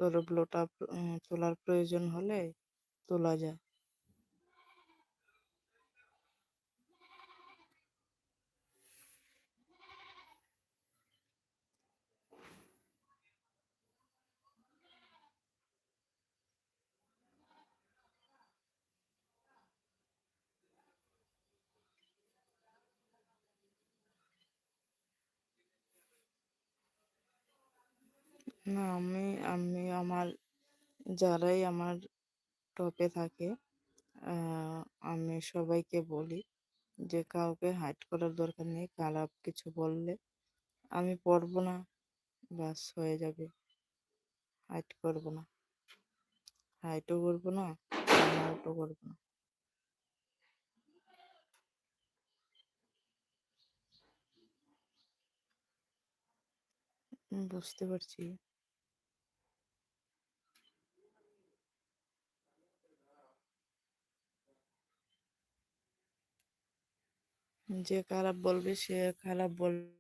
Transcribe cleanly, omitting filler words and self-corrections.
তোর ব্লোটা তোলার প্রয়োজন হলে তোলা যায়। না, আমি আমি আমার যারাই আমার টপে থাকে, আহ, আমি সবাইকে বলি যে কাউকে হাইড করার দরকার নেই। খারাপ কিছু বললে আমি পড়বো না, বাস হয়ে যাবে। হাইড করবো না, হাইটও করবো না, আউটও করবো না। বুঝতে পারছি। যে খারাপ বলবে সে খারাপ বলবে।